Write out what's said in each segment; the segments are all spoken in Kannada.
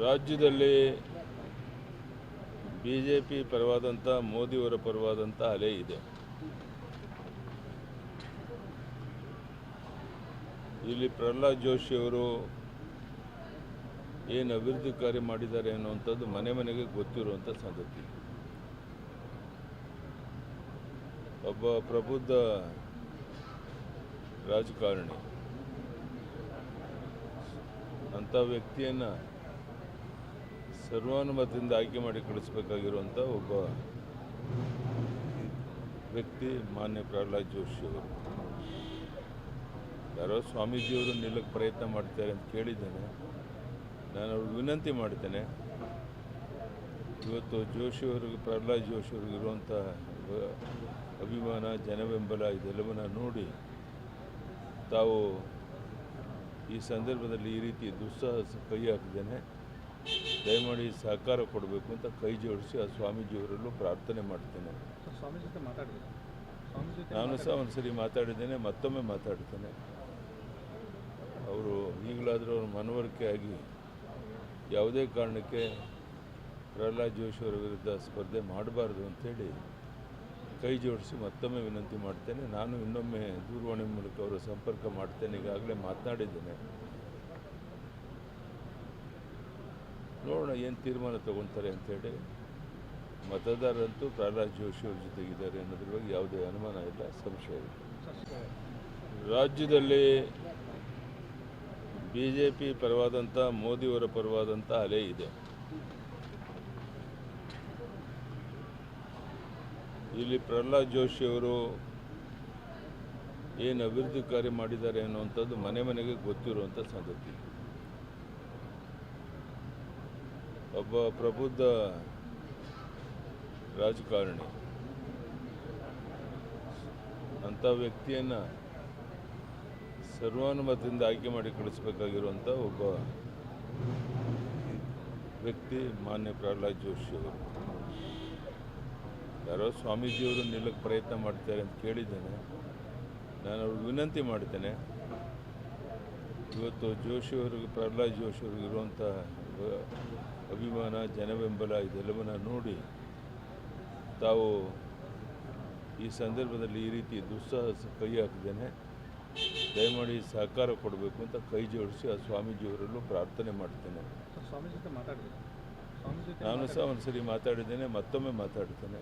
ರಾಜ್ಯದಲ್ಲಿ ಬಿಜೆಪಿ ಪರವಾದಂಥ ಮೋದಿಯವರ ಪರವಾದಂಥ ಅಲೆ ಇದೆ. ಇಲ್ಲಿ ಪ್ರಹ್ಲಾದ್ ಜೋಶಿ ಅವರು ಏನು ಅಭಿವೃದ್ಧಿ ಕಾರ್ಯ ಮಾಡಿದ್ದಾರೆ ಅನ್ನುವಂಥದ್ದು ಮನೆ ಮನೆಗೆ ಗೊತ್ತಿರುವಂಥ ಸಂಗತಿ. ಒಬ್ಬ ಪ್ರಬುದ್ಧ ರಾಜಕಾರಣಿ ಅಂಥ ವ್ಯಕ್ತಿಯನ್ನು ಸರ್ವಾನುಮತದಿಂದ ಆಯ್ಕೆ ಮಾಡಿ ಕಳಿಸಬೇಕಾಗಿರುವಂಥ ಒಬ್ಬ ವ್ಯಕ್ತಿ ಮಾನ್ಯ ಪ್ರಹ್ಲಾದ್ ಜೋಶಿ ಅವರು. ಯಾರೋ ಸ್ವಾಮೀಜಿಯವರು ನಿಲ್ಲಕ್ಕೆ ಪ್ರಯತ್ನ ಮಾಡ್ತಾರೆ ಅಂತ ಕೇಳಿದ್ದೇನೆ. ನಾನು ಅವ್ರಿಗೆ ವಿನಂತಿ ಮಾಡ್ತೇನೆ, ಇವತ್ತು ಜೋಶಿಯವ್ರಿಗೆ ಪ್ರಹ್ಲಾದ್ ಜೋಶಿಯವ್ರಿಗೆ ಇರುವಂಥ ಅಭಿಮಾನ, ಜನಬೆಂಬಲ ಇದೆಲ್ಲವನ್ನ ನೋಡಿ ತಾವು ಈ ಸಂದರ್ಭದಲ್ಲಿ ಈ ರೀತಿ ದುಸ್ಸಾಹಸ ಕೈ ಹಾಕಿದ್ದೇನೆ, ದಯಮಾಡಿ ಸಹಕಾರ ಕೊಡಬೇಕು ಅಂತ ಕೈ ಜೋಡಿಸಿ ಆ ಸ್ವಾಮೀಜಿಯವರಲ್ಲೂ ಪ್ರಾರ್ಥನೆ ಮಾಡ್ತೇನೆ. ನಾನು ಸಹ ಒಂದು ಸರಿ ಮಾತಾಡಿದ್ದೇನೆ, ಮತ್ತೊಮ್ಮೆ ಮಾತಾಡ್ತೇನೆ. ಅವರು ಈಗಲಾದರೂ ಅವ್ರ ಮನವರಿಕೆ ಆಗಿ ಯಾವುದೇ ಕಾರಣಕ್ಕೆ ಪ್ರಹ್ಲಾದ್ ಜೋಶಿಯವರ ವಿರುದ್ಧ ಸ್ಪರ್ಧೆ ಮಾಡಬಾರ್ದು ಅಂಥೇಳಿ ಕೈ ಜೋಡಿಸಿ ಮತ್ತೊಮ್ಮೆ ವಿನಂತಿ ಮಾಡ್ತೇನೆ. ನಾನು ಇನ್ನೊಮ್ಮೆ ದೂರವಾಣಿ ಮೂಲಕ ಅವರ ಸಂಪರ್ಕ ಮಾಡ್ತೇನೆ, ಈಗಾಗಲೇ ಮಾತನಾಡಿದ್ದೇನೆ. ನೋಡೋಣ ಏನು ತೀರ್ಮಾನ ತಗೊಳ್ತಾರೆ ಅಂಥೇಳಿ. ಮತದಾರರಂತೂ ಪ್ರಹ್ಲಾದ್ ಜೋಶಿಯವ್ರ ಜೊತೆಗಿದ್ದಾರೆ ಅನ್ನೋದ್ರ ಬಗ್ಗೆ ಯಾವುದೇ ಅನುಮಾನ ಇಲ್ಲ, ಸಂಶಯ ಇಲ್ಲ. ರಾಜ್ಯದಲ್ಲಿ ಬಿಜೆಪಿ ಪರವಾದಂಥ ಮೋದಿಯವರ ಪರವಾದಂಥ ಅಲೆ ಇದೆ. ಇಲ್ಲಿ ಪ್ರಹ್ಲಾದ್ ಜೋಶಿ ಅವರು ಏನು ಅಭಿವೃದ್ಧಿ ಕಾರ್ಯ ಮಾಡಿದ್ದಾರೆ ಅನ್ನುವಂಥದ್ದು ಮನೆ ಮನೆಗೆ ಗೊತ್ತಿರುವಂಥ ಸಂಗತಿ. ಒಬ್ಬ ಪ್ರಬುದ್ಧ ರಾಜಕಾರಣಿ ಅಂಥ ವ್ಯಕ್ತಿಯನ್ನು ಸರ್ವಾನುಮತದಿಂದ ಆಯ್ಕೆ ಮಾಡಿ ಕಳಿಸಬೇಕಾಗಿರುವಂಥ ಒಬ್ಬ ವ್ಯಕ್ತಿ ಮಾನ್ಯ ಪ್ರಹ್ಲಾದ್ ಜೋಶಿ ಅವರು. ಯಾರೋ ಸ್ವಾಮೀಜಿಯವರು ನಿಲ್ಲಕ್ಕೆ ಪ್ರಯತ್ನ ಮಾಡ್ತಾರೆ ಅಂತ ಕೇಳಿದ್ದೇನೆ. ನಾನು ಅವ್ರಿಗೆ ವಿನಂತಿ ಮಾಡ್ತೇನೆ, ಇವತ್ತು ಜೋಶಿಯವ್ರಿಗೆ ಪ್ರಹ್ಲಾದ್ ಜೋಶಿಯವ್ರಿಗೆ ಇರುವಂಥ ಅಭಿಮಾನ, ಜನಬೆಂಬಲ ಇದೆಲ್ಲವನ್ನ ನೋಡಿ ತಾವು ಈ ಸಂದರ್ಭದಲ್ಲಿ ಈ ರೀತಿ ದುಸ್ಸಾಹಸ ಕೈ ಹಾಕಿದ್ದೇನೆ, ದಯಮಾಡಿ ಸಹಕಾರ ಕೊಡಬೇಕು ಅಂತ ಕೈ ಜೋಡಿಸಿ ಆ ಸ್ವಾಮೀಜಿಯವರಲ್ಲೂ ಪ್ರಾರ್ಥನೆ ಮಾಡ್ತೇನೆ. ನಾನು ಸಹ ಒಂದು ಸರಿ ಮಾತಾಡಿದ್ದೇನೆ, ಮತ್ತೊಮ್ಮೆ ಮಾತಾಡ್ತೇನೆ.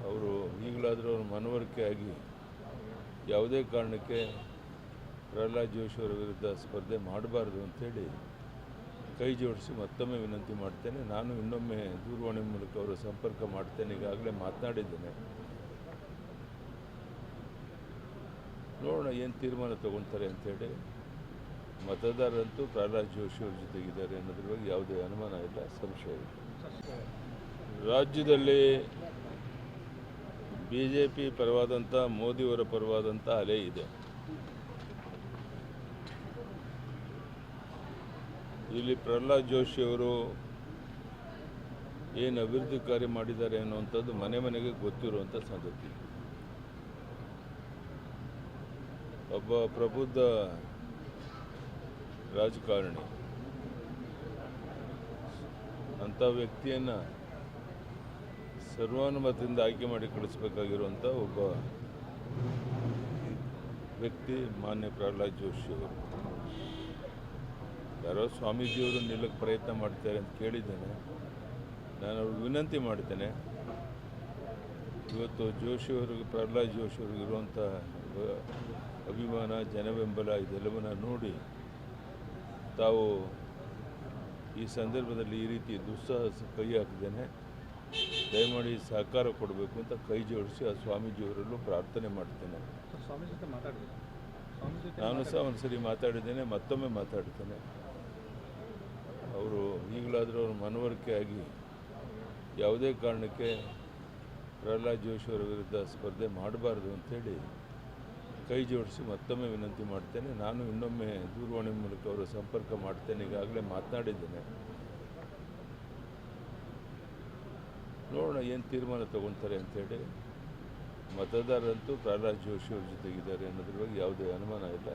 ಅವರು ಈಗಲಾದರೂ ಅವ್ರ ಮನವರಿಕೆ ಆಗಿ ಯಾವುದೇ ಕಾರಣಕ್ಕೆ ಪ್ರಹ್ಲಾದ್ ಜೋಶಿಯವರ ವಿರುದ್ಧ ಸ್ಪರ್ಧೆ ಮಾಡಬಾರ್ದು ಅಂಥೇಳಿ ಕೈ ಜೋಡಿಸಿ ಮತ್ತೊಮ್ಮೆ ವಿನಂತಿ ಮಾಡ್ತೇನೆ. ನಾನು ಇನ್ನೊಮ್ಮೆ ದೂರವಾಣಿ ಮೂಲಕ ಅವರ ಸಂಪರ್ಕ ಮಾಡ್ತೇನೆ, ಈಗಾಗಲೇ ಮಾತನಾಡಿದ್ದೇನೆ. ನೋಡೋಣ ಏನು ತೀರ್ಮಾನ ತಗೊಳ್ತಾರೆ ಅಂಥೇಳಿ. ಮತದಾರರಂತೂ ಪ್ರಹ್ಲಾದ್ ಜೋಶಿಯವ್ರ ಜೊತೆಗಿದ್ದಾರೆ ಅನ್ನೋದ್ರ ಬಗ್ಗೆ ಯಾವುದೇ ಅನುಮಾನ ಇಲ್ಲ, ಸಂಶಯ ಇಲ್ಲ. ರಾಜ್ಯದಲ್ಲಿ ಬಿಜೆಪಿ ಪರವಾದಂಥ ಮೋದಿಯವರ ಪರವಾದಂಥ ಅಲೆ ಇದೆ. ಇಲ್ಲಿ ಪ್ರಹ್ಲಾದ್ ಜೋಶಿ ಅವರು ಏನು ಅಭಿವೃದ್ಧಿ ಕಾರ್ಯ ಮಾಡಿದ್ದಾರೆ ಅನ್ನುವಂಥದ್ದು ಮನೆ ಮನೆಗೆ ಗೊತ್ತಿರುವಂಥ ಸಂಗತಿ. ಒಬ್ಬ ಪ್ರಬುದ್ಧ ರಾಜಕಾರಣಿ ಅಂಥ ವ್ಯಕ್ತಿಯನ್ನು ಸರ್ವಾನುಮತದಿಂದ ಆಯ್ಕೆ ಮಾಡಿ ಕಳಿಸಬೇಕಾಗಿರುವಂಥ ಒಬ್ಬ ವ್ಯಕ್ತಿ ಮಾನ್ಯ ಪ್ರಹ್ಲಾದ್ ಜೋಶಿ ಅವರು. ಯಾರೋ ಸ್ವಾಮೀಜಿಯವರು ನಿಲ್ಲಕ್ಕೆ ಪ್ರಯತ್ನ ಮಾಡ್ತಾರೆ ಅಂತ ಕೇಳಿದ್ದೇನೆ. ನಾನು ಅವ್ರಿಗೆ ವಿನಂತಿ ಮಾಡ್ತೇನೆ, ಇವತ್ತು ಜೋಶಿಯವ್ರಿಗೆ ಪ್ರಹ್ಲಾದ್ ಜೋಶಿಯವ್ರಿಗೆ ಇರುವಂಥ ಅಭಿಮಾನ, ಜನಬೆಂಬಲ ಇದೆಲ್ಲವನ್ನ ನೋಡಿ ತಾವು ಈ ಸಂದರ್ಭದಲ್ಲಿ ಈ ರೀತಿ ದುಸ್ಸಾಹಸ ಕೈ ಹಾಕಿದ್ದೇನೆ, ದಯಮಾಡಿ ಸಹಕಾರ ಕೊಡಬೇಕು ಅಂತ ಕೈ ಜೋಡಿಸಿ ಆ ಸ್ವಾಮೀಜಿಯವರಲ್ಲೂ ಪ್ರಾರ್ಥನೆ ಮಾಡ್ತೇನೆ. ನಾನು ಸಹ ಒಂದು ಸರಿ ಮಾತಾಡಿದ್ದೇನೆ, ಮತ್ತೊಮ್ಮೆ ಮಾತಾಡ್ತೇನೆ. ಅವರು ಈಗಲಾದರೂ ಅವ್ರ ಮನವರಿಕೆ ಆಗಿ ಯಾವುದೇ ಕಾರಣಕ್ಕೆ ಪ್ರಹ್ಲಾದ್ ಜೋಶಿಯವರ ವಿರುದ್ಧ ಸ್ಪರ್ಧೆ ಮಾಡಬಾರ್ದು ಅಂಥೇಳಿ ಕೈ ಜೋಡಿಸಿ ಮತ್ತೊಮ್ಮೆ ವಿನಂತಿ ಮಾಡ್ತೇನೆ. ನಾನು ಇನ್ನೊಮ್ಮೆ ದೂರವಾಣಿ ಮೂಲಕ ಅವರ ಸಂಪರ್ಕ ಮಾಡ್ತೇನೆ, ಈಗಾಗಲೇ ಮಾತನಾಡಿದ್ದೇನೆ. ನೋಡೋಣ ಏನು ತೀರ್ಮಾನ ತಗೊಳ್ತಾರೆ ಅಂಥೇಳಿ. ಮತದಾರರಂತೂ ಪ್ರಹ್ಲಾದ್ ಜೋಶಿಯವ್ರ ಜೊತೆಗಿದ್ದಾರೆ ಅನ್ನೋದ್ರ ಬಗ್ಗೆ ಯಾವುದೇ ಅನುಮಾನ ಇಲ್ಲ.